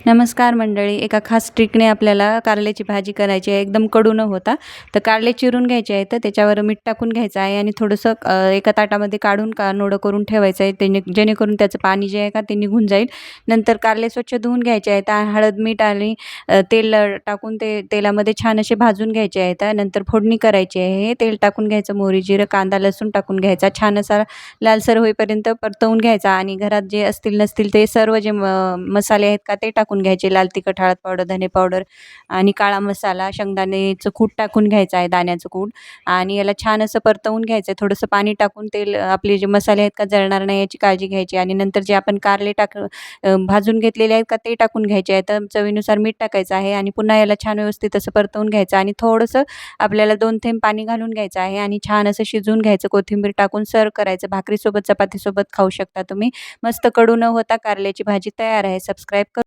नमस्कार मंडळी. एका खास ट्रिकने आपल्याला कारल्याची भाजी करायची आहे, एकदम कडू न होता. तर कारले चिरून घ्यायचे आहेत, तर त्याच्यावर मीठ टाकून घ्यायचं आहे आणि थोडंसं एका ताटामध्ये काढून कानोडं करून ठेवायचं आहे. जेणेकरून त्याचं पाणी जे आहे का ते निघून जाईल. नंतर कारले स्वच्छ धुवून घ्यायचे आहेत. हळद, मीठ आणि तेल टाकून ते तेलामध्ये छान असे भाजून घ्यायचे आहेत. नंतर फोडणी करायची आहे. तेल टाकून घ्यायचं, मोहरी, जिरं, कांदा, लसूण टाकून घ्यायचा. छान असा लालसर होईपर्यंत परतवून घ्यायचा आणि घरात जे असतील नसतील ते सर्व जे मसाले आहेत का ते टाकून घ्यायचे. लाल तिखट, हळद पावडर, धने पावडर आणि काळा मसाला, शेंगदाण्याचं कूट टाकून घ्यायचं आहे, दाण्याचं कूट. आणि याला छान असं परतवून घ्यायचं आहे. थोडंसं पाणी टाकून तेल आपले जे मसाले आहेत का जळणार नाही याची काळजी घ्यायची. आणि नंतर जे आपण कारले भाजून घेतलेले आहेत का ते टाकून घ्यायचे आहेत. तर चवीनुसार मीठ टाकायचं आहे आणि पुन्हा याला छान व्यवस्थित असं परतवून घ्यायचं आणि थोडंसं आपल्याला 2 थेंब पाणी घालून घ्यायचं आहे आणि छान असं शिजवून घ्यायचं. कोथिंबीर टाकून सर्व्ह करायचं. भाकरीसोबत, चपातीसोबत खाऊ शकता तुम्ही. मस्त कडू न होता कारल्याची भाजी तयार आहे. सबस्क्राईब